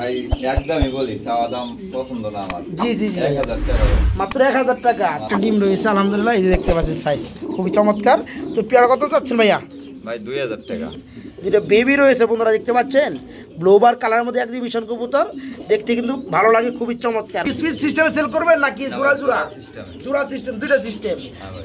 ভাই একদমই বলি চাওয়া দাম পছন্দ না আমার। জি জি জি 1000 টাকা মাত্র 1000 টাকা। একটা ডিম রয়েছে আলহামদুলিল্লাহ, এই যে দেখতে পাচ্ছেন সাইজ খুবই চমৎকার। তো পেয়ারা কত চাচ্ছেন ভাইয়া? ভাই 2000 টাকা। যেটা বেবি রয়েছে বন্ধুরা দেখতে পাচ্ছেন, ব্লোবার কালারের মধ্যে এক্সিবিশন কবুতর, দেখতে কিন্তু ভালো লাগে, খুবই চমৎকার। স্পিড সিস্টেমে সেল করবেন নাকি জোড়া জোড়া? জোড়া সিস্টেম, দুইটা সিস্টেম।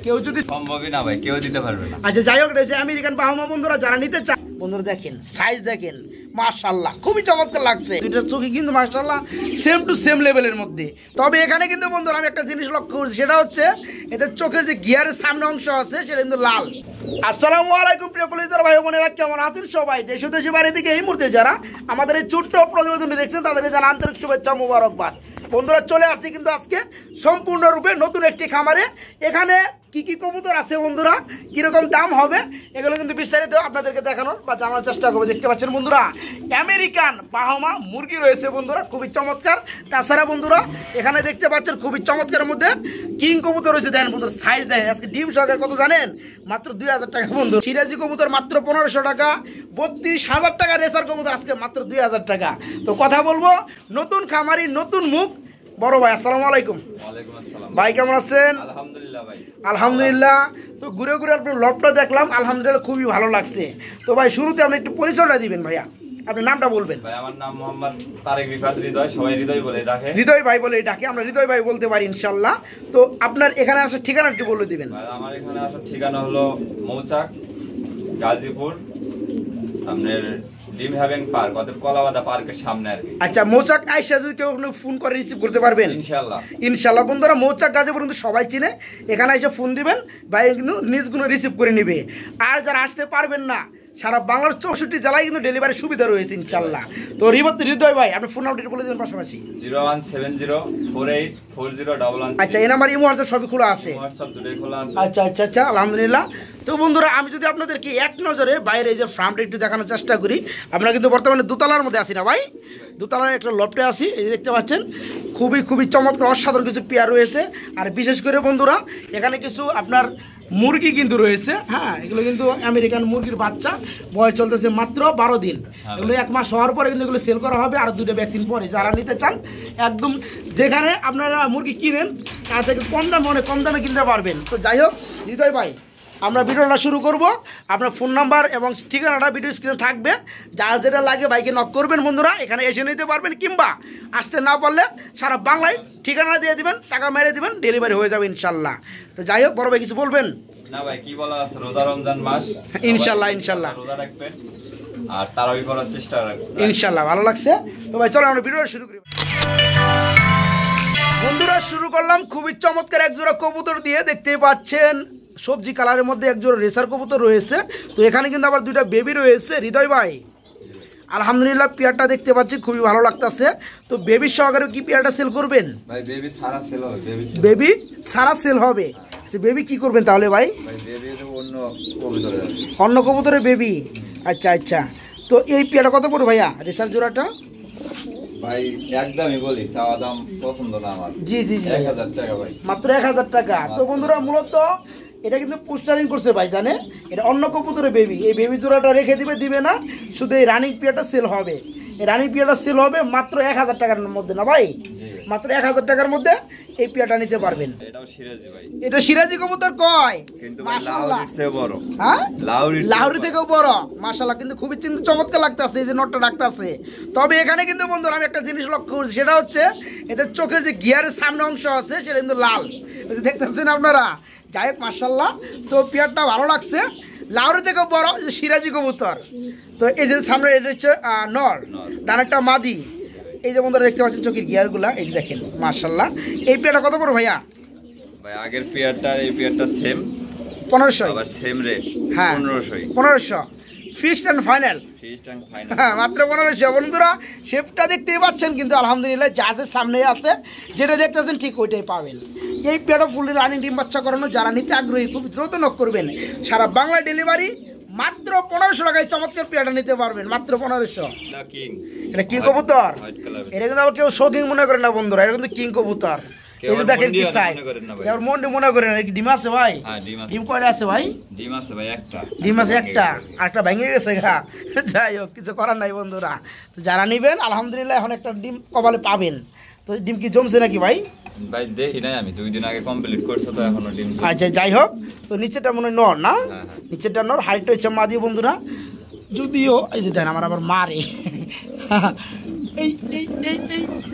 কেউ যদি সম্ভবই না ভাই, কেউ দিতে পারবে না। আচ্ছা যাই হোক, রয়েছে আমেরিকান বাহামা বন্ধুরা যারা নিতে চান, বন্ধুরা দেখেন সাইজ দেখেন, মাশাআল্লাহ খুবই চমৎকার লাগছে। দুইটা চোখে কিন্তু মাশাআল্লাহ সেম টু সেম লেভেলের মধ্যে। তবে এখানে কিন্তু বন্ধুরা আমি একটা জিনিস লক্ষ্য করছি, সেটা হচ্ছে এদের চোখের যে গিয়ারের সামনে অংশ আছে সেটা কিন্তু লাল। আসসালামু আলাইকুম প্রিয় কলিজার ভাই বোনেরা, কেমন আছেন সবাই? দেশ ও দেশের বাইরে থেকে এই মুহূর্তে যারা আমাদের এই ছোট্ট প্রতিবেদনটি দেখছেন তাদেরকে জানা আন্তরিক শুভেচ্ছা, মোবারকবাদ। বন্ধুরা চলে আসছি কিন্তু আজকে সম্পূর্ণরূপে নতুন একটি খামারে। এখানে কি কি কবুতর আছে বন্ধুরা, কিরকম দাম হবে, এগুলো কিন্তু বিস্তারিত আপনাদেরকে দেখানোর বা জানার চেষ্টা করবো। দেখতে পাচ্ছেন বন্ধুরা আমেরিকান বাহামা মুরগি রয়েছে বন্ধুরা, খুবই চমৎকার। তাছাড়া বন্ধুরা এখানে দেখতে পাচ্ছেন খুবই চমৎকারের মধ্যে কিং কবুতর রয়েছে। দেখেন বন্ধুরা সাইজ দেখেন, আজকে ডিম সহকারে কত জানেন? মাত্র 2000 টাকা বন্ধু। সিরাজি কবুতর মাত্র 1500 টাকা, 32,000 টাকা রেসার কবুতর আজকে মাত্র 2000 টাকা। তো কথা বলবো নতুন খামারি নতুন মুখ বড় ভাই, আসসালামু আলাইকুম। ওয়ালাইকুম আসসালাম ভাই কেমন আছেন? আলহামদুলিল্লাহ ভাই। আলহামদুলিল্লাহ। তো ঘুরে ঘুরে আপনার লবটা দেখলাম, আলহামদুলিল্লাহ খুবই ভালো লাগছে। তো ভাই শুরুতে আপনি একটু পরিচয়টা দিবেন ভাইয়া, আপনার নামটা বলবেন। ভাই আমার নাম মোহাম্মদ তারেক রিফাত হৃদয়, সবাই হৃদয় বলে ডাকে। হৃদয় ভাই বলে ডাকে, আমরা হৃদয় ভাই বলতে পারি ইনশাল্লাহ। তো আপনার এখানে আসার ঠিকানা একটু বলে দিবেন। ভাই আমার এখানে আসার ঠিকানা হলো মৌচাক, গাজীপুর, আপনার ডিম হ্যাভিং পার্ক, অর্থাৎ কলাবাদা পার্কের সামনে আর কি। আচ্ছা, মৌচাক আইসা যদি কেউ ফোন করে রিসিভ করতে পারবেন ইনশাআল্লাহ। ইনশাল্লাহ বন্ধুরা, মৌচাক গাজীপুর কিন্তু সবাই চিনে, এখানে এসে ফোন দিবেন, ভাই কিন্তু নিজগুলো রিসিভ করে নিবে। আর যারা আসতে পারবেন না, সারা বাংলার 64 জেলায় কিন্তু ডেলিভারি সুবিধা রয়েছে ইনশাল্লাহ। তো হৃদয় ভাই আপনার ফোন নাম্বারটা বলে দেবেন পাশাপাশি। 017048401। আচ্ছা, এই নাম্বার ইমো হোয়াটসঅ্যাপ সবই খোলা আছে? হোয়াটসঅ্যাপ দুটোই খোলা আছে। আচ্ছা আচ্ছা আচ্ছা, আলহামদুলিল্লাহ। তো বন্ধুরা আমি যদি আপনাদেরকে এক নজরে বাইরে এই যে ফার্মটা একটু দেখানোর চেষ্টা করি, আমরা কিন্তু বর্তমানে দোতলার মধ্যে আছি না ভাই, দোতলার একটা লফটে আছি। এই যে দেখতে পাচ্ছেন খুবই খুবই চমৎকার অসাধারণ কিছু পেয়ার রয়েছে। আর বিশেষ করে বন্ধুরা এখানে কিছু আপনার মুরগি কিন্তু রয়েছে। হ্যাঁ, এগুলো কিন্তু আমেরিকান মুরগির বাচ্চা, বয়স চলতেছে মাত্র 12 দিন। এগুলো 1 মাস হওয়ার পরে কিন্তু এগুলো সেল করা হবে আর 2টা ভ্যাকসিন পরে। যারা নিতে চান একদম যেখানে আপনারা মুরগি কিনেন তার থেকে কম দামে, অনেক কম দামে কিনতে পারবেন। তো যাই হোক হৃদয় ভাই, আমরা ভিডিওটা শুরু করব। আপনার ফোন নাম্বার এবং ঠিকানাটা ভিডিও স্ক্রিনে থাকবে, যার যেটা লাগে বাইকে নক করবেন বন্ধুরা, এখানে এসে নিতে পারবেন। কিংবা আসতে না পারলে সারা বাংলায় ঠিকানা দিয়ে দিবেন, টাকা মেরে দিবেন, ডেলিভারি হয়ে যাবে ইনশাল্লাহ। তো যাই হোক বড় ভাই কিছু বলবেন? না ভাই কি বলা আছে, রোজা রমজান মাস, ইনশাল্লাহ ইনশাল্লাহ রোজা রাখবেন আর তারাবি করার চেষ্টা রাখবেন ইনশাল্লাহ। ভালো লাগছে। তো ভাই চলো আমরা ভিডিওটা শুরু করি। বন্ধুরা শুরু করলাম খুবই চমৎকার একজোড়া কবুতর দিয়ে। দেখতেই পাচ্ছেন সবজি কালারের মধ্যে একজোড়া রেসার কবুতর রয়েছে। তো এখানে কিন্তু আবার 2টা বেবি রয়েছে। হৃদয় ভাই আলহামদুলিল্লাহ পেয়ারটা দেখতে পাচ্ছি খুবই ভালো লাগতেছে। তো বেবির সহকারে কি পেয়ারটা সেল করবেন? ভাই বেবি সারা সেল হবে। বেবি সারা সেল হবে। বেবি কি করবেন তাহলে ভাই? ভাই বেবি তো অন্য কবুতরের, অন্য কবুতরের বেবি। আচ্ছা আচ্ছা, তো এই পেয়ারটা কত পড়বে ভাইয়া রেসার জোড়াটা? ভাই একদমই বলি চাওয়া দাম পছন্দ না আমার। জি জি জি 1000 টাকা ভাই, মাত্র 1000 টাকা। তো বন্ধুরা মূলত এটা কিন্তু পোস্টারিং করছে ভাই, জানে এটা অন্য কবুতরের বেবি। এই বেবি জোড়াটা রেখে দিবে না, শুধু এই রানিং পেয়ারটা সেল হবে। এই রানিং পেয়ারটা সেল হবে মাত্র 1000 টাকার মধ্যে না ভাই, মাত্র 1000 টাকার মধ্যে এই পেয়ারটা নিতে পারবেন। এটাও সিরাজি ভাই, এটা সিরাজি কবুতর কয় কিন্তু ভাই লাহোরির চেয়ে বড়। হ্যাঁ, লাহোরি থেকেও বড় মাশাআল্লাহ, কিন্তু খুবই কিন্তু চমৎকার লাগতেছে। এই যে নটটা ডাকতেছে। তবে এখানে কিন্তু বন্ধুরা আমি একটা জিনিস লক্ষ্য করছি, সেটা হচ্ছে এদের চোখের যে গিয়ারের সামনে অংশ আছে সেটা কিন্তু লাল, দেখতেছেন আপনারা। যাই হোক মাশাআল্লাহ, তো পেয়ারটা ভালো লাগছে। লাহোরি থেকেও বড় সিরাজি কবুতর। তো এই যে সামনে এটা হচ্ছে নর, ডানেরটা মাদি। এই যে বন্ধুরা দেখতে পাচ্ছেন চোখের গিয়ারগুলা, এই যে দেখেন মাশাআল্লাহ। এই পেয়ারটা কত বড় ভাইয়া? ভাই আগের পেয়ারটা এই পেয়ারটা সেম 1500, আবার সেম রেট। হ্যাঁ 1500 ফিক্সড এন্ড ফাইনাল। হ্যাঁ মাত্র 1500 বন্ধুরা। শেপটা দেখতেই পাচ্ছেন কিন্তু আলহামদুলিল্লাহ যা আছে সামনে আছে, যেটা দেখতেছেন ঠিক ওইটাই পাবেন। এই পেয়ারটা ফুললি রানিং ডিম বাচ্চা করানো, যারা নিতে আগ্রহী খুব দ্রুত নক করবেন। সারা বাংলা ডেলিভারি মাত্র 1500 টাকায় চমৎকার পেয়ারটা নিতে পারবেন, মাত্র 1500। এটা কিং কবুতর, এটা কিন্তু আবার কেউ শৌখিন মনে করে না বন্ধুরা, এটা কিন্তু কিং কবুতর। এই যে দেখেন কি সাইজ এর মন্ডি মনে করেন কি ডিম আছে ভাই? হ্যাঁ ডিম আছে। ডিম কয়টা আছে ভাই? ডিম আছে ভাই একটা। ডিম আছে একটা, আরেকটা ভেঙে গেছে গা। যাই হোক কিছু করার নাই বন্ধুরা। তো যারা নেবেন আলহামদুলিল্লাহ এখন একটা ডিম কপালে পাবেন। তো ডিম কি জমছে নাকি ভাই? ভাই দেখি নাই আমি, 2 দিন আগে কমপ্লিট করছে তো এখনো ডিম। আচ্ছা যাই হোক, তো নিচেটা মনে হয় নর না? নিচেটা নর, হাইটটা হচ্ছে মা দিয়ে বন্ধুরা। যদিও এই যে দেন আমার আবার মারে। এই এই এই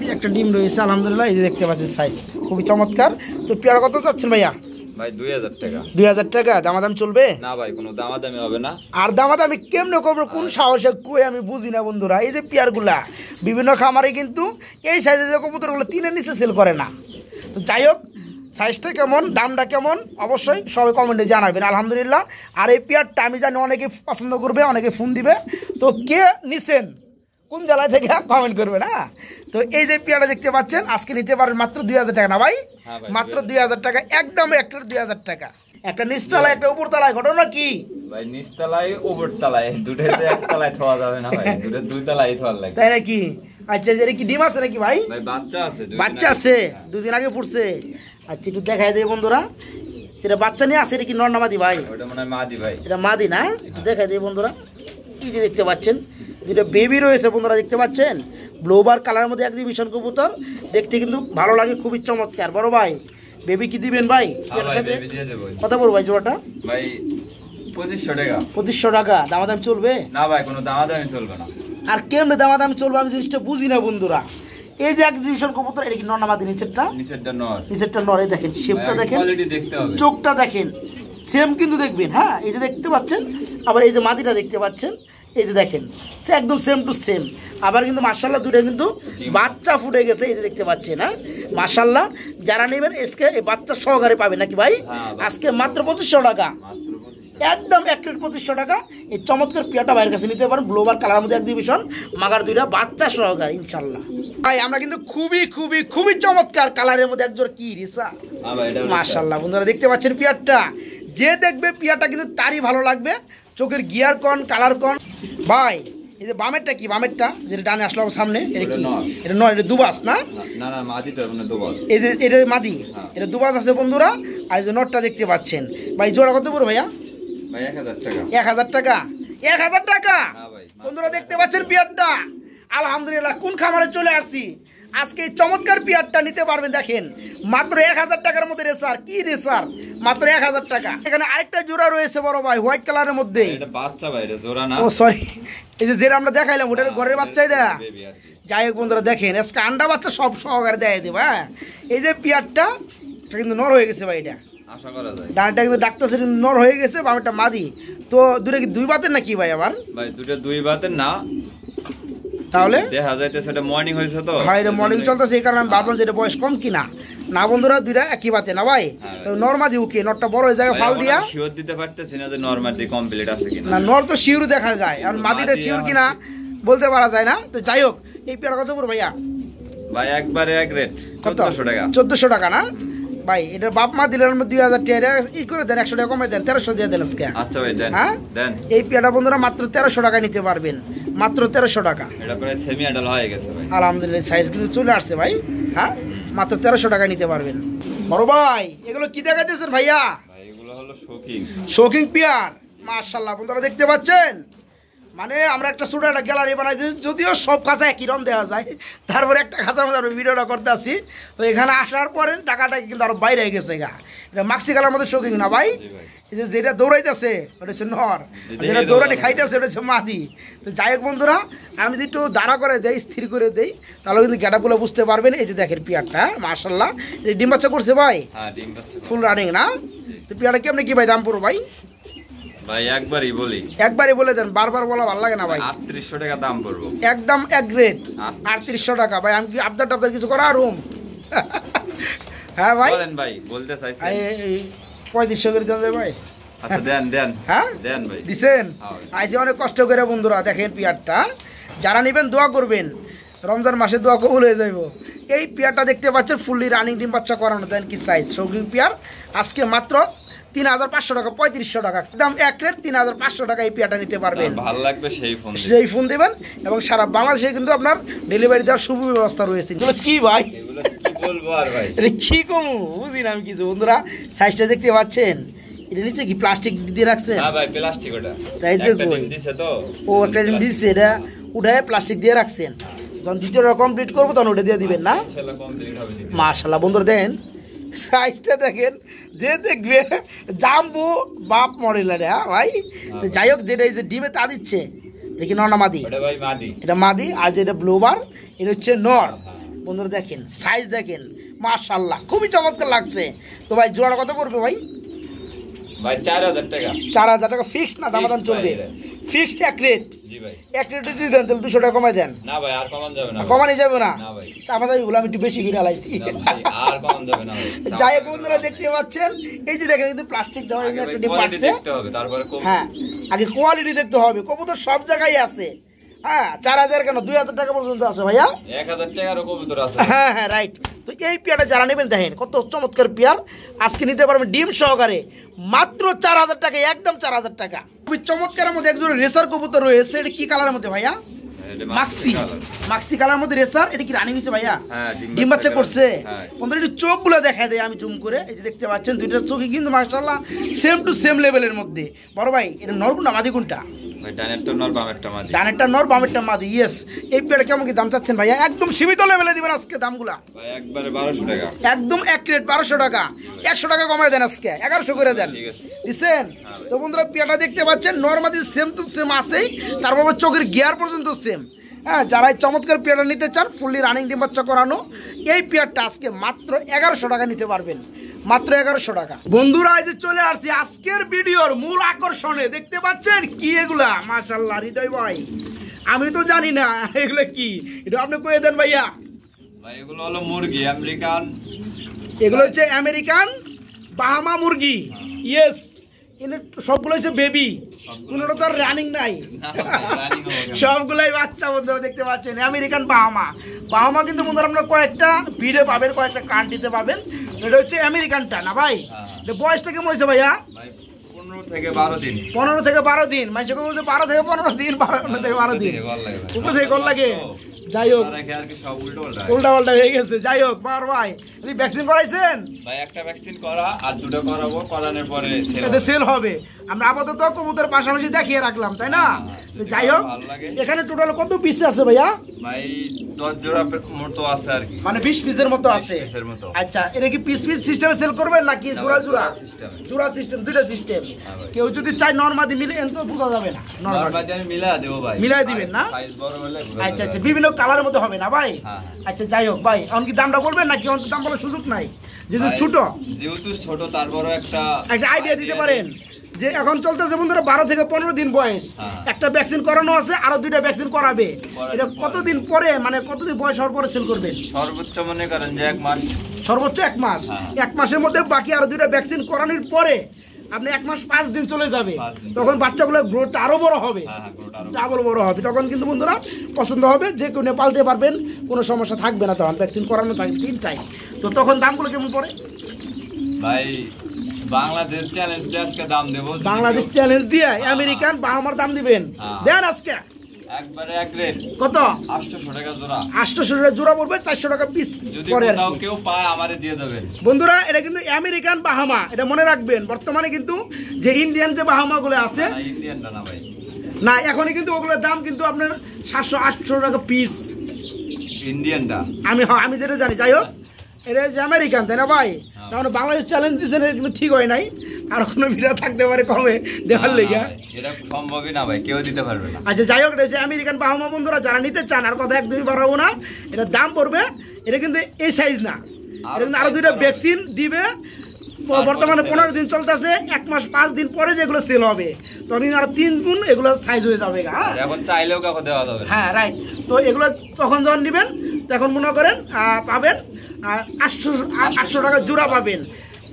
এই একটা ডিম রয়েছে আলহামদুলিল্লাহ, এই যে দেখতে পাচ্ছেন সাইজ খুবই চমৎকার। তো পেয়ারা কত চাচ্ছেন ভাইয়া? ভাই 2000 টাকা। 2000 টাকা দামাদাম চলবে না ভাই কোনো দামাদামি হবে না। আর দামাদামি কেমনে করবো, কোন সাহসে কই আমি বুঝি না বন্ধুরা। এই যে পেয়ারগুলা বিভিন্ন খামারে কিন্তু এই সাইজের যে কবুতরগুলো 3-এর নিচে সেল করে না। তো যাই হোক সাইজটা কেমন, দামটা কেমন অবশ্যই সবাই কমেন্টে জানাবেন আলহামদুলিল্লাহ। আর এই পেয়ারটা আমি জানি অনেকে পছন্দ করবে, অনেকে ফোন দিবে। তো কে নিছেন কোন জেলায় থেকে কমেন্ট করবে না। তো এই যে পেয়ারটা দেখতে পাচ্ছেন আজকে নিতে পারবেন মাত্র 2000 টাকা না ভাই? মাত্র 2000 টাকা, একদম একটা 2000 টাকা। একটা নিচতলায় একটা উপরতলায়, ঘটনা কি ভাই? নিচতলায় উপরতলায় দুটোই তো একতলায় থোয়া যাবে না ভাই, দুই তলায় থোয়া লাগে। তাই নাকি? আচ্ছা এটা কি ডিম আছে নাকি ভাই? ভাই বাচ্চা আছে, বাচ্চা আছে 2 দিন আগে ফুটছে। আচ্ছা একটু দেখাই দেই বন্ধুরা, এটা বাচ্চা নিয়ে আছে। এটা কি নর না মাদি ভাই? ওটা মনে হয় মাদি ভাই। এটা মাদি না? একটু দেখাই দেই বন্ধুরা, এই যে দেখতে পাচ্ছেন দুটো বেবি রয়েছে বন্ধুরা, দেখতে পাচ্ছেন ব্লোবার কালারের মধ্যে এক্সিবিশন কবুতর, দেখতে কিন্তু ভালো লাগে, খুবই চমৎকার। বড় ভাই বেবি কি দিবেন ভাই? কত বড় ভাই জোড়াটা? ভাই 2500 টাকা। 2500 টাকা দামাদাম চলবে না ভাই কোনো দামাদামি চলবে না। আর কেমনে দামাদাম চলবে আমি জিনিসটা বুঝি না বন্ধুরা। এই যে এক্সিবিশন কবুতর, এটা কি নর না মাদি? নিচেরটা নর। নিচেরটা নর। এই দেখেন শেপটা দেখেন, কোয়ালিটি দেখতে হবে, চোখটা দেখেন সেম কিন্তু দেখবেন। হ্যাঁ এই যে দেখতে পাচ্ছেন, আবার এই যে মাদিটা দেখতে পাচ্ছেন, এই যে দেখেন সে একদম সেম টু সেম। আবার কিন্তু মাশাআল্লাহ দুটো কিন্তু বাচ্চা ফুটে গেছে, এই যে দেখতে পাচ্ছেন। হ্যাঁ মাশাআল্লাহ, যারা নেবেন আজকে এই বাচ্চা সহকারে পাবেন নাকি ভাই? আজকে মাত্র 2500 টাকা, একদম 1,2500 টাকা। এই চমৎকার পেয়ারটা ভাইয়ের কাছে নিতে পারেন, গ্লোবাল কালার মধ্যে এক্সিবিশন, মাগার দুইটা বাচ্চা সহকারে ইনশাআল্লাহ। ভাই আমরা কিন্তু খুবই খুবই খুবই চমৎকার কালারের মধ্যে একজোড়া কি রিসা মাশাআল্লাহ বন্ধুরা দেখতে পাচ্ছেন পেয়ারটা। যে দেখবে পেয়ারটা কিন্তু তারই ভালো লাগবে, চোখের গিয়ার কন কালার কন। ভাই এই যে বামেরটা কি? বামেরটা যেটা ডানে আসলো সামনে, এটা কি? এটা নয়, এটা দুবাস না? না না মাদিটা মানে দুবাস। এই যে এটা মাদি, এটা দুবাস আছে বন্ধুরা। আর এই যে নটটা দেখতে পাচ্ছেন ভাই, জোড়া কত পড়বে ভাইয়া? ভাই 1000 টাকা। 1000 টাকা, 1000 টাকা বন্ধুরা দেখতে পাচ্ছেন পেয়ারটা। আলহামদুলিল্লাহ কোন খামারে চলে আসছি, আজকে এই চমৎকার পেয়ারটা নিতে পারবেন। দেখেন মাত্র 1000 টাকার মধ্যে রেসার, কি রেসার, মাত্র 1000 টাকা। এখানে আরেকটা জোড়া রয়েছে বড় ভাই, হোয়াইট কালারের মধ্যে। এটা বাচ্চা ভাই, এটা জোড়া না। ও সরি, এই যে যেটা আমরা দেখাইলাম ওটার ঘরের বাচ্চা এটা। যাই হোক বন্ধুরা দেখেন আজকে আন্ডা বাচ্চা সব সহকারে দেখাই দেব। হ্যাঁ এই যে পেয়ারটা কিন্তু নর হয়ে গেছে ভাই, এটা আশা করা যায়। ডানটা কিন্তু ডাক্তার কিন্তু নর হয়ে গেছে, বামেরটা মাদি। তো দুটো কি 2 বাতের নাকি ভাই? আবার ভাই দুটো 2 বাতের না, তাহলে দেখা যাইতেছে এটা মর্নিং হইছে তো। হ্যাঁ এটা মর্নিং চলতেছে, এই কারণে আমি ভাবলাম যে এটা বয়স কম কিনা। না বন্ধুরা দুইটা একই বাতে না ভাই? তো নরমাদি ওকে, নরটা বড় হয়ে যায় ফাল দিয়া। শিওর দিতে পারতেছি না যে নরমাদি কমপ্লিট আছে কিনা। না নর তো শিওর দেখা যায়, আর মাদিটা শিওর কিনা বলতে পারা যায় না। তো যাই হোক এই পেয়ারা কত পড়বে ভাইয়া? ভাই একবারে এক রেট 1400 টাকা। 1400 টাকা না ভাই? এটা বাপ মা দিলেন 2000 টাকা ই করে দেন, 100 টাকা কমে দেন, 1300 দিয়ে দেন আজকে। আচ্ছা ভাই দেন। হ্যাঁ দেন এই পেয়ারা বন্ধুরা মাত্র 1300 টাকা নিতে পারবেন, মাত্র 1300 টাকা। এটা প্রায় সেমি অ্যাডাল হয়ে গেছে ভাই আলহামদুলিল্লাহ, সাইজ কিন্তু চলে আসছে ভাই। হ্যাঁ মাত্র 1300 টাকা নিতে পারবেন। বড় ভাই এগুলো কি দেখাইতেছেন ভাইয়া? ভাই এগুলো হলো শৌকিং, শৌকিং পেয়ার মাশাআল্লাহ বন্ধুরা দেখতে পাচ্ছেন। মানে আমরা একটা ছোট একটা গ্যালারি বানাইছি, যদিও সব খাঁচা একই রকম দেওয়া যায়, তারপরে একটা খাঁচার মধ্যে আমরা ভিডিওটা করতে আসি। তো এখানে আসার পরে টাকাটা কিন্তু আরো বাইরে হয়ে গেছে গা। এটা মাক্সি কালার মধ্যে শৌকিং না ভাই? এই যে যেটা দৌড়াইতেছে ওটা হচ্ছে নর, যেটা দৌড়ানি খাইতেছে ওটা হচ্ছে মাদি। তো যাই হোক বন্ধুরা আমি যদি একটু দাঁড়া করে দেই, স্থির করে দেই, তাহলে কিন্তু গ্যাটাপগুলো বুঝতে পারবেন। এই যে দেখেন পেয়ারটা মাশাআল্লাহ, এই ডিম বাচ্চা করছে ভাই, ফুল রানিং না? তো পেয়ারটা কেমনি কি ভাই দাম পড়ো ভাই? ভাই একবারই বলি, একবারই বলে দেন, বারবার বলা ভালো লাগে না ভাই। 3800 টাকা দাম পড়বো, একদম এক গ্রেড 3800 টাকা ভাই। আমি কি আবদার টাবদার কিছু করা রুম? হ্যাঁ ভাই বলেন ভাই, বলতে চাইছেন 3500 করে দেন ভাই। আচ্ছা দেন দেন। হ্যাঁ দেন ভাই, দিছেন। আইসি অনেক কষ্ট করে বন্ধুরা, দেখেন পেয়ারটা যারা নেবেন দোয়া করবেন, রমজান মাসে দোয়া কবুল হয়ে যাইব। এই পেয়ারটা দেখতে পাচ্ছেন ফুললি রানিং ডিম বাচ্চা করানো, দেন কি সাইজ শৌকিং পেয়ার। আজকে মাত্র 3500 টাকা, 3500 টাকা একদম এক রেট, 3500 টাকা এই পেয়ারটা নিতে পারবেন। ভালো লাগবে সেই ফোন দিবেন, এবং সারা বাংলাদেশে কিন্তু আপনার ডেলিভারি দেওয়ার সুব্যবস্থা রয়েছে। কি ভাই এগুলো বলবো আর ভাই এটা কি কমু বুঝি না আমি কিছু। বন্ধুরা সাইজটা দেখতে পাচ্ছেন, এটা নিচে কি প্লাস্টিক দিয়ে রাখছে? হ্যাঁ ভাই প্লাস্টিক ওটা। তাই তো একটা ডিম দিছে তো। ও একটা ডিম দিছে, এটা উঠায় প্লাস্টিক দিয়ে রাখছেন। যখন দ্বিতীয়টা কমপ্লিট করবো তখন ওটা দিয়ে দিবেন না? ইনশাআল্লাহ কমপ্লিট হবে। মাশাআল্লাহ বন্ধুরা দেখেন সাইজটা দেখেন, যে দেখবে জাম্বু বাপ মডেল এটা ভাই। তো যাই হোক, যেটা এই যে ডিমে তা দিচ্ছে এটা কি নর না মাদি? ওটা ভাই মাদি। এটা মাদি, আর যেটা ব্লোবার এটা হচ্ছে নর। বন্ধুরা দেখেন সাইজ দেখেন, মাশাআল্লাহ খুবই চমৎকার লাগছে। তো ভাই জোড়া কত পড়বে ভাই? ভাই 4000 টাকা। 4000 টাকা ফিক্সড না দামাদাম চলবে? ফিক্সড এক রেট। জি ভাই। এক রেটে যদি দেন তাহলে 200 টাকা কমাই দেন। না ভাই আর কমান যাবে না। কমানি যাবে না? না ভাই। চাপা চাপিগুলো আমি একটু বেশি করে আলাইছি। আর কমান যাবে না ভাই। যাই হোক বন্ধুরা দেখতে পাচ্ছেন, এই যে দেখেন কিন্তু প্লাস্টিক দেওয়া একটা ডিম পাচ্ছে। হ্যাঁ আগে কোয়ালিটি দেখতে হবে, কবুতর সব জায়গায় আছে। হ্যাঁ 4000 কেন 2000 টাকা পর্যন্ত আছে ভাইয়া। 1000 টাকারও কবুতর আছে। হ্যাঁ হ্যাঁ রাইট। তো এই পেয়ারটা যারা নেবেন দেখেন কত চমৎকার পেয়ার, আজকে নিতে পারবেন ডিম সহকারে মাত্র 4000 টাকা, একদম 4000 টাকা। খুবই চমৎকারের মধ্যে একজন রেসার কবুতর রয়েছে। এটা কি কালারের মধ্যে ভাইয়া? মাক্সি। মাক্সি কালার মধ্যে রেসার। এটা কি রানিং হইছে ভাইয়া? হ্যাঁ ডিম বাচ্চা করছে। বন্ধুরা একটু চোখগুলো দেখা দেয় আমি জুম করে। এই যে দেখতে পাচ্ছেন দুইটা চোখই কিন্তু মাশাআল্লাহ সেম টু সেম লেভেলের মধ্যে। বড় ভাই এটা নর কোনটা মাদি কোনটা? ভাই ডানেরটা নর বামেরটা মাদি। ডানেরটা নর বামেরটা মাদি। ইয়েস। এই পেয়ারটা কেমন কি দাম চাচ্ছেন ভাইয়া? একদম সীমিত লেভেলে দিবেন আজকে দামগুলা। ভাই একবারে 1200 টাকা। একদম এক রেট 1200 টাকা। 100 টাকা কমায় দেন আজকে, 1100 করে দেন। ঠিক আছে দিছেন? তো বন্ধুরা পেয়ারটা দেখতে পাচ্ছেন নরমাদি সেম টু সেম আছেই, তারপর চোখের গিয়ার পর্যন্ত সেম। হ্যাঁ যারা চমৎকার পেয়ারটা নিতে চান ফুললি রানিং ডিম বাচ্চা করানো, এই পেয়ারটা আজকে মাত্র 1100 টাকা নিতে পারবেন, মাত্র 1100 টাকা। বন্ধুরা এই যে চলে আসছি আজকের ভিডিওর মূল আকর্ষণে। দেখতে পাচ্ছেন কি এগুলা? মাশাআল্লাহ হৃদয় ভাই আমি তো জানি না এগুলো কি, এটা আপনি কয়ে দেন ভাইয়া। ভাই এগুলো হলো মুরগি আমেরিকান। এগুলো হচ্ছে আমেরিকান বাহামা মুরগি। ইয়েস। সবগুলো হচ্ছে বেবি, কোনোটা তো রানিং নাই, সবগুলাই বাচ্চা। বন্ধুরা দেখতে পাচ্ছেন আমেরিকান বাহামা। বাহামা কিন্তু বন্ধুরা আপনার কয়েকটা ভিড়ে পাবেন, কয়েকটা কান্ট্রিতে পাবেন। এটা হচ্ছে আমেরিকানটা না ভাই? এটা বয়সটা কেমন হয়েছে ভাইয়া? 15 থেকে 12 দিন। 15 থেকে 12 দিন। মানুষকে বলছে 12 থেকে 15 দিন, 12 থেকে 12 দিন। উপর থেকে কল লাগে। যাই হোক উল্টা পাল্টা হয়ে গেছে। যাই হোক বার ভাই ভ্যাকসিন করাইছেন? ভাই একটা ভ্যাকসিন করা আর দুটো করাবো, করানোর পরে সেল হবে। আমরা আপাতত কবুতর পাশাপাশি দেখিয়ে রাখলাম তাই না? যাই হোক এখানে টোটাল কত পিস আছে ভাইয়া? ভাই 10 জোড়া মতো আছে আর কি, মানে 20 পিসের মতো আছে। আচ্ছা এটা কি পিস পিস সিস্টেমে সেল করবেন নাকি জোড়া জোড়া? জোড়া সিস্টেম, দুইটা সিস্টেম। কেউ যদি চাই নরমাদি মিলে এত বোঝা যাবে না। নরমাদি আমি মিলাই দেব ভাই। মিলাই দিবেন না? সাইজ বড় হলে। আচ্ছা আচ্ছা বিভিন্ন কালারের মধ্যে হবে না ভাই? আচ্ছা যাই হোক ভাই এখন কি দামটা বলবেন নাকি অন্ত দাম বলার সুযোগ নাই? যেহেতু ছোট তারপরও একটা আইডিয়া দিতে পারেন যে এখন চলতেছে বন্ধুরা 12 থেকে 15 দিন বয়স, একটা ভ্যাকসিন করানো আছে, আরো দুইটা ভ্যাকসিন করাবে। এটা কতদিন পরে মানে কতদিন বয়স হওয়ার পরে সেল করবেন? সর্বোচ্চ মনে করেন যে 1 মাস। সর্বোচ্চ 1 মাস। 1 মাসের মধ্যে বাকি আরো দুইটা ভ্যাকসিন করানোর পরে আপনি 1 মাস 5 দিন চলে যাবে, তখন বাচ্চাগুলো গ্রোথ আরো বড় হবে, ডাবল বড় হবে। তখন কিন্তু বন্ধুরা পছন্দ হবে, যে কোনো পালতে পারবেন, কোনো সমস্যা থাকবে না। তখন ভ্যাকসিন করানো থাকবে 3 টাইম। তো তখন দামগুলো কেমন পড়ে ভাই? বাংলাদেশ চ্যালেঞ্জ দিয়ে আজকে দাম দেব। বাংলাদেশ চ্যালেঞ্জ দিয়ে আমেরিকান বাহামার দাম দিবেন? দেন আজকে একবারে এক রেট। কত? 800 টাকা জোড়া। 800 টাকা জোড়া পড়বে, 400 টাকা পিস পড়ে। যদি কোথাও কেউ পায় আমারে দিয়ে দেবেন। বন্ধুরা এটা কিন্তু আমেরিকান বাহামা, এটা মনে রাখবেন। বর্তমানে কিন্তু যে ইন্ডিয়ান যে বাহামাগুলো আছে, ইন্ডিয়ানটা না ভাই, না এখনই কিন্তু ওগুলোর দাম কিন্তু আপনার 700-800 টাকা পিস ইন্ডিয়ানটা। আমি যেটা জানি। যাই হোক এটা হচ্ছে আমেরিকান তাই না ভাই? তাহলে বাংলাদেশ চ্যালেঞ্জ দিচ্ছেন, এটা কিন্তু ঠিক হয় নাই। আর কোনো ভিডিও থাকতে পারে কমে দেওয়ার লেগে, এটা সম্ভবই না ভাই, কেউ দিতে পারবে না। আচ্ছা যাই হোক এটা হচ্ছে আমেরিকান বাহামা। বন্ধুরা যারা নিতে চান, আর কথা একদমই বাড়াবো না, এটা দাম পড়বে। এটা কিন্তু এই সাইজ না, এটা কিন্তু আরো দুইটা ভ্যাকসিন দিবে। বর্তমানে 15 দিন চলতেছে, 1 মাস 5 দিন পরে যেগুলো সেল হবে তখন আরো 3 গুণ এগুলো সাইজ হয়ে যাবে। এখন চাইলেও কাউকে দেওয়া যাবে। হ্যাঁ রাইট। তো এগুলো তখন যখন নেবেন তখন মনে করেন পাবেন 800 টাকা জোড়া পাবেন।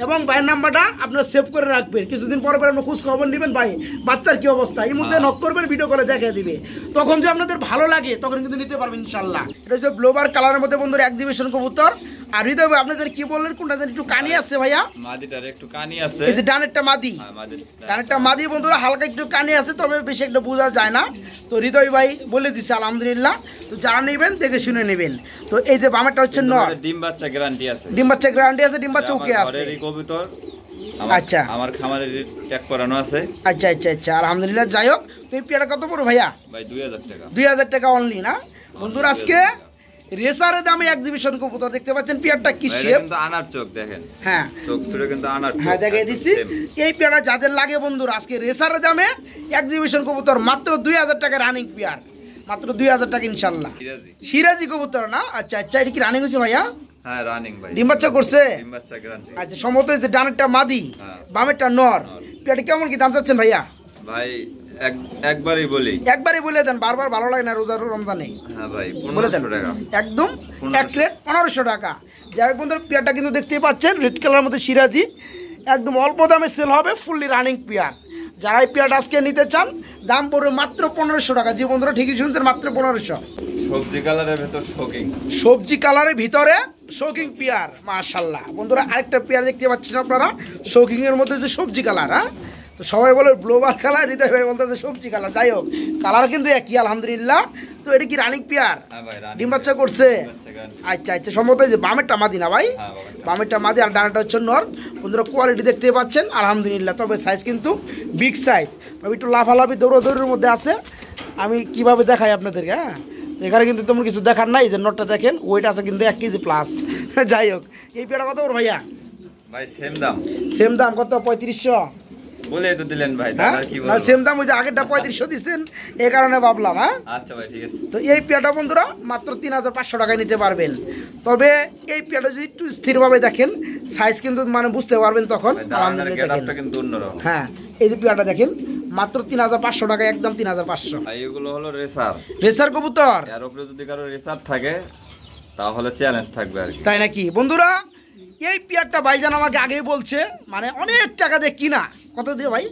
এবং ভাইয়ের নাম্বারটা আপনারা সেভ করে রাখবেন, কিছুদিন পরে পরে আপনার খোঁজ খবর নেবেন ভাই বাচ্চার কি অবস্থা, এই মুহূর্তে নক করবেন, ভিডিও করে দেখিয়ে দিবে। তখন যে আপনাদের ভালো লাগে তখন কিন্তু নিতে পারবেন ইনশাল্লাহ। এটা হচ্ছে ব্লোবার কালারের মধ্যে বন্ধুরা এক্সিবিশন কবুতর। আর হৃদয় ভাই আপনি জানেন কি বললেন কোনটা জানেন একটু কানি আছে ভাইয়া মাদিটার একটু কানি আছে, এই যে ডানেরটা মাদি, ডানেরটা মাদি বন্ধুরা হালকা একটু কানি আছে, তবে বেশি একটা বোঝা যায় না। তো হৃদয় ভাই বলে দিছে আলহামদুলিল্লাহ। তো যারা নেবেন দেখে শুনে নেবেন। তো এই যে বামেরটা হচ্ছে নর, ডিম বাচ্চা গ্যারান্টি আছে, ডিম বাচ্চা গ্যারান্টি আছে, ডিম বাচ্চা ওকে আছে। ঘরেরই কবুতর, আচ্ছা আমার খামারের ট্যাগ করানো আছে। আচ্ছা আচ্ছা আচ্ছা আলহামদুলিল্লাহ। যাই হোক, তো এই পেয়ারটা কত পড়ো ভাইয়া? ভাই 2000 টাকা। 2000 টাকা অনলি না বন্ধুরা। আজকে রেসারের দামে এক্সিবিশন কবুতর দেখতে পাচ্ছেন। পেয়ারটা কি শেপ, কিন্তু আনার চোখ দেখেন, হ্যাঁ চোখ পুরো কিন্তু আনার চোখ। হ্যাঁ দেখিয়ে দিচ্ছি। এই পেয়ারটা যাদের লাগে বন্ধুরা, আজকে রেসারের দামে এক্সিবিশন কবুতর মাত্র 2000 টাকা রানিং পেয়ার, মাত্র 2000 টাকা ইনশাআল্লাহ। সিরাজি কবুতর না? আচ্ছা আচ্ছা, এটা কি রানিং হয়েছে ভাইয়া? হ্যাঁ রানিং ভাই, ডিম বাচ্চা করছে। ডিম বাচ্চা গ্যারান্টি। আচ্ছা সম্ভবত যে ডানেরটা মাদি, বামেরটা নর। পেয়ারটা কেমন কি দাম চাচ্ছেন ভাইয়া? ভাই একবারই বলি, একবারই বলে দেন, বারবার ভালো লাগে না রোজার রমজানে। হ্যাঁ ভাই বলে দেন 1500 টাকা একদম, এক প্লেট 1500 টাকা। যাই হোক বন্ধুরা, পেয়ারটা কিন্তু দেখতেই পাচ্ছেন রেড কালারের মধ্যে সিরাজি, একদম অল্প দামে সেল হবে, ফুললি রানিং পেয়ার। যারা এই পেয়ারটা আজকে নিতে চান দাম পড়বে মাত্র 1500 টাকা। জি বন্ধুরা ঠিকই শুনছেন, মাত্র 1500। সবজি কালারের ভেতর শোকিং, সবজি কালারের ভিতরে শোকিং পেয়ার, মাশাআল্লাহ। বন্ধুরা আরেকটা পেয়ার দেখতে পাচ্ছেন আপনারা, শোকিং এর মধ্যে যে সবজি কালার। হ্যাঁ, তো সবাই বলে ব্লোবার কালার, হৃদয় ভাই বলতে সবজি কালার। যাই হোক, কালার কিন্তু একই আলহামদুলিল্লাহ। তো এটা কি রানিং পেয়ার? ডিম বাচ্চা করছে। আচ্ছা আচ্ছা, সম্ভবত যে বামেরটা মাদি না ভাই? বামেরটা মাদি আর ডানাটা হচ্ছে নর। বন্ধুরা কোয়ালিটি দেখতে পাচ্ছেন আলহামদুলিল্লাহ। তবে সাইজ কিন্তু বিগ সাইজ, তবে একটু লাফালাফি দৌড়াদৌড়ির মধ্যে আছে। আমি কিভাবে দেখাই আপনাদেরকে। হ্যাঁ, এখানে কিন্তু তেমন কিছু দেখার নাই। যে নটটা দেখেন, ওয়েট আছে কিন্তু 1 কেজি প্লাস। যাই হোক, এই পেয়ারটা কত বড় ভাইয়া? ভাই সেম দাম। সেম দাম কত? 3500 বলে তো দিলেন ভাই, দাদা কি বলবো, সেম দাম। ওই যে আগেরটা 3500 দিবেন, এই কারণে ভাবলাম। হ্যাঁ আচ্ছা ভাই ঠিক আছে। তো এই পেয়ারটা বন্ধুরা মাত্র 3500 টাকায় নিতে পারবেন। তবে এই পেয়ারটা যদি একটু স্থিরভাবে দেখেন, সাইজ কিন্তু মানে বুঝতে পারবেন তখন। আলহামদুলিল্লাহ কিন্তু অন্যরকম। হ্যাঁ, এই যে পেয়ারটা দেখেন মাত্র 3500 টাকা, একদম 3500। ভাই এগুলো হলো রেসার, রেসার কবুতর। এর উপরে যদি কারো রেসার থাকে তাহলে চ্যালেঞ্জ থাকবে আর কি, তাই নাকি বন্ধুরা? এই পেয়ারটা ভাইজান আমাকে আগেই বলছে, মানে অনেক টাকা দিয়ে কিনা। কত দিয়ে ভাই?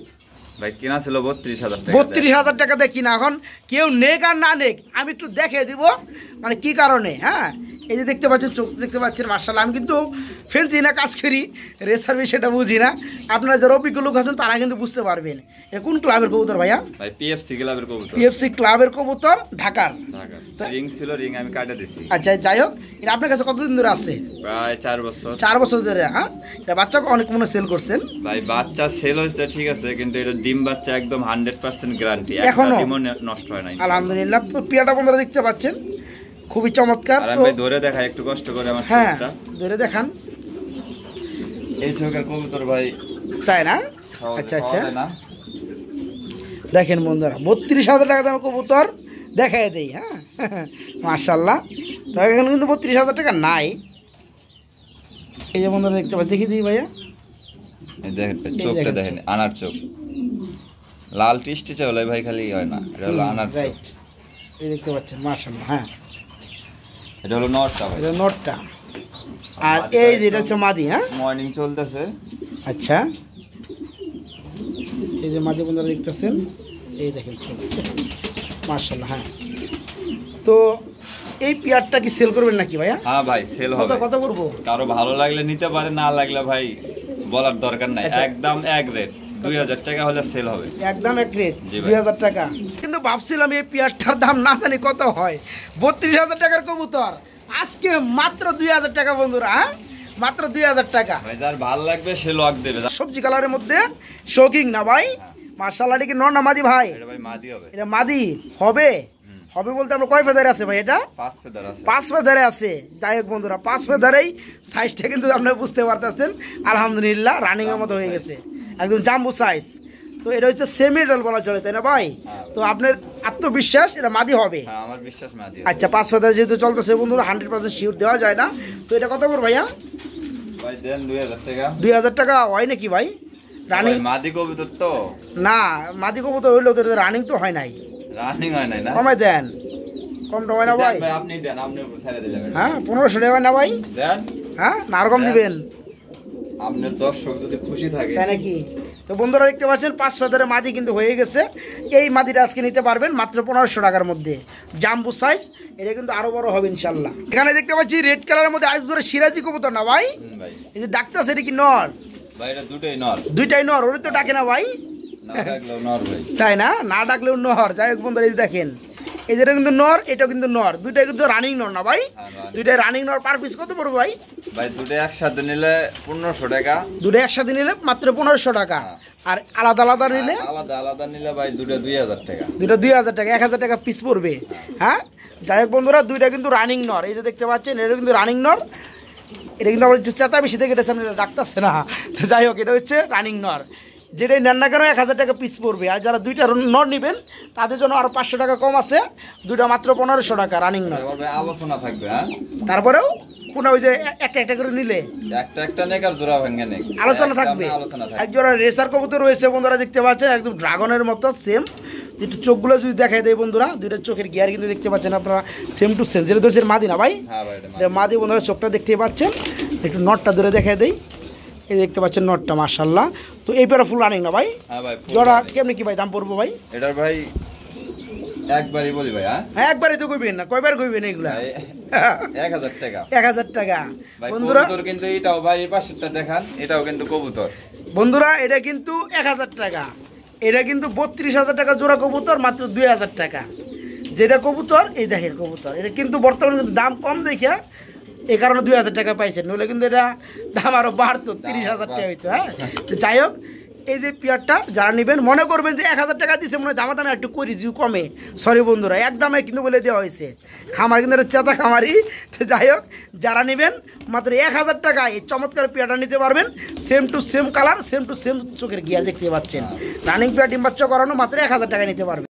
ভাই কিনা ছিল 32000 টাকা। 32000 টাকা দিয়ে কিনা। এখন কেউ নেক আর না নেক, আমি একটু দেখে দিব মানে কি কারণে। হ্যাঁ, এই যে দেখতে পাচ্ছেন, চোখ দেখতে পাচ্ছেন, মার্শাল্লাহ। আমি কিন্তু ফেলছি না, কাজ করি, রেসার বিষয়টা বুঝি না। আপনারা যারা অভিজ্ঞ লোক আছেন তারা কিন্তু বুঝতে পারবেন। এটা কোন ক্লাবের কবুতর ভাইয়া? ভাই পিএফসি ক্লাবের কবুতর। পিএফসি ক্লাবের কবুতর, ঢাকার। রিং ছিল, রিং আমি কাটে দিছি। আচ্ছা যাই হোক, এটা আপনার কাছে কতদিন ধরে আছে? প্রায় 4 বছর। 4 বছর ধরে। হ্যাঁ, এটা বাচ্চা অনেক মনে সেল করছেন ভাই। বাচ্চা সেল হয়েছে ঠিক আছে, কিন্তু এটা ডিম বাচ্চা একদম 100% গ্যারান্টি, এখনো ডিমও নষ্ট হয় না আলহামদুলিল্লাহ। পিয়াটা বন্ধুরা দেখতে পাচ্ছেন, খুবই চমৎকার। আর আমি ধরে দেখাই একটু কষ্ট করে আমার হ্যাঁ, চোখটা ধরে দেখান। এই চোখের কবুতর ভাই, তাই না? আচ্ছা আচ্ছা, দেখেন বন্ধুরা 32000 টাকা দাম কবুতর দেখাই দেই। হ্যাঁ মাশাআল্লাহ। তো এখানে কিন্তু 32000 টাকা নাই। এই যে বন্ধুরা দেখতে পাচ্ছেন, দেখি দিই ভাইয়া, এই দেখেন চোখটা দেখেন, আনার চোখ, লাল টিস্টি চলে ভাই, খালি হয় না, এটা হলো আনার চোখ। এই দেখতে পাচ্ছেন মাশাআল্লাহ। হ্যাঁ, এটা হলো নটটা ভাই, এটা নটটা। আর এই যে এটা হচ্ছে মাদি। হ্যাঁ, মর্নিং চলতেছে। আচ্ছা, এই যে মাদি বন্ধুরা দেখতেছেন, এই দেখেন মাশাআল্লাহ। হ্যাঁ, তো এই পেয়ারটা কি সেল করবেন নাকি ভাইয়া? হ্যাঁ ভাই সেল হবে। কত করব? কারো ভালো লাগলে নিতে পারে, না লাগলে ভাই বলার দরকার নাই। একদম এক রেট 2000 টাকা হলে সেল হবে, একদম এক রেট 2000 টাকা। কিন্তু ভাবছিলাম এই পেয়ারটার দাম না জানি কত হয়। 32000 টাকার কবুতর আজকে মাত্র 2000 টাকা বন্ধুরা। হ্যাঁ, মাত্র 2000 টাকা। ভাই যার ভালো লাগবে সে লক দেবে। সবজি কালারের মধ্যে শোকিং না ভাই? মাশাআল্লাহ। এটা কি নর না মাদি ভাই? এটা ভাই মাদি হবে। এটা মাদি হবে? হবে বলতে আমরা কয় ফেদারে আছে ভাই? এটা 5 ফেদার আছে। 5 ফেদারে আছে। যাই হোক বন্ধুরা, 5 ফেদারেই সাইজটা কিন্তু আপনারা বুঝতে পারতেছেন আলহামদুলিল্লাহ, রানিং এর মতো হয়ে গেছে, একদম জাম্বো সাইজ। তো এটা হচ্ছে সেমি ডল বলা চলে, তাই না ভাই? তো আপনার আত্মবিশ্বাস এটা মাদি হবে? হ্যাঁ আমার বিশ্বাস মাদি। আচ্ছা, 5 ফেদার যেহেতু চলতেছে বন্ধুরা, 100% শিওর দেওয়া যায় না। তো এটা কত করে ভাইয়া? ভাই দেন 2000 টাকা। 2000 টাকা হয় নাকি ভাই? রানিং মাদি কবুতর তো না, মাদি কবুতর হইলেও তো রানিং তো হয় নাই। রানিং হয় নাই না? কমাই দেন, কম হয় না ভাই? ভাই আপনি দেন, আপনি উপর ছেড়ে দিলেন। হ্যাঁ, 1500 টাকা না ভাই? দেন। হ্যাঁ, না আর কম দিবেন? আপনার দর্শক যদি খুশি থাকে। তাই নাকি? তো বন্ধুরা দেখতে পাচ্ছেন 5 ফেদারের মাদি কিন্তু হয়ে গেছে। এই মাদিটা আজকে নিতে পারবেন মাত্র 1500 টাকার মধ্যে, জাম্বু সাইজ। এটা কিন্তু আরো বড় হবে ইনশাল্লাহ। এখানে দেখতে পাচ্ছি রেড কালারের মধ্যে আরেক জোড়া সিরাজি কবুতর না ভাই? এই যে ডাকটা সেটা কি নর? ভাই এটা দুইটাই নর। ওরে তো ডাকে না ভাই? না ডাকলেও নর ভাই। তাই না? না ডাকলেও নর। যাই হোক বন্ধুরা, এই দেখেন এই যেটা কিন্তু নর, এটা কিন্তু নর, দুইটাই কিন্তু রানিং নর না ভাই? দুইটাই রানিং নর। পার পিস কত পড়বে ভাই? ভাই দুটো একসাথে নিলে 1500 টাকা। দুটো একসাথে নিলে মাত্র 1500 টাকা। আর আলাদা আলাদা নিলে ভাই দুটো 2000 টাকা। দুটো 2000 টাকা, 1000 টাকা পিস পড়বে। হ্যাঁ, যাই হোক বন্ধুরা, দুইটা কিন্তু রানিং নর। এই যে দেখতে পাচ্ছেন এটা কিন্তু রানিং নর। এটা কিন্তু আবার একটু চেতা বেশি থেকে এটা সামনে ডাকতেছে না। তো যাই হোক, এটা হচ্ছে রানিং নর। যেটাই নেন না কেন 1000 টাকা পিস পড়বে। আর যারা দুইটা নর নেবেন তাদের জন্য আরো 500 টাকা কম আছে, দুইটা মাত্র 1500 টাকা রানিং নর। আলোচনা থাকবে। হ্যাঁ, তারপরেও কোন ওই যে একটা করে নিলে একটা নেকার জোড়া ভেঙে নেক আলোচনা থাকবে। এক জোড়া রেসার কবুতর রয়েছে বন্ধুরা, দেখতে পাচ্ছেন একদম ড্রাগনের মতো সেম। একটু চোখগুলো যদি দেখাই দেয় বন্ধুরা, দুইটা চোখের গিয়ার কিন্তু দেখতে পাচ্ছেন আপনারা সেম টু সেম। যেটা ধরছেন মাদি না ভাই? এটা মাদি বন্ধুরা, চোখটা দেখতে পাচ্ছেন। একটু নটটা ধরে দেখাই দেই। এই দেখতে পাচ্ছেন নটটা, মাশাআল্লাহ। তো এই পেয়ারা ফুল রানিং না ভাই? হ্যাঁ ভাই। জোড়া কেমনি কি ভাই দাম পড়বো ভাই? এটার ভাই একবারই বলি ভাই। হ্যাঁ একবারই তো কইবেন না, কয়বার কইবেন এগুলা? 1000 টাকা। 1000 টাকা বন্ধুরা। কবুতর কিন্তু এটাও ভাই, এই পাশেরটা দেখান, এটাও কিন্তু কবুতর বন্ধুরা। এটা কিন্তু 1000 টাকা। এটা কিন্তু 32,000 টাকা জোড়া কবুতর, মাত্র 2000 টাকা। যেটা কবুতর এই দেখেন কবুতর, এটা কিন্তু বর্তমানে কিন্তু দাম কম দেখে এই কারণে 2000 টাকা পাইছেন, নইলে কিন্তু এটা দাম আরো বাড়তো, 30,000 টাকা হইতো। হ্যাঁ, তো যাই হোক, এই যে পেয়ারটা যারা নেবেন মনে করবেন যে 1000 টাকা দিচ্ছে, মনে হয় দামে একটু করি জিও কমে। সরি বন্ধুরা, একদমে কিন্তু বলে দেওয়া হয়েছে। খামার কিন্তু এটা চেতা খামারি। তো যাই হোক, যারা নেবেন মাত্র 1000 টাকায় এই চমৎকার পেয়ারটা নিতে পারবেন। Same to same colour, same to same চোখের গিয়ার দেখতে পাচ্ছেন। রানিং পেয়ার ডিম বাচ্চা করানো মাত্র 1000 টাকায় নিতে পারবেন।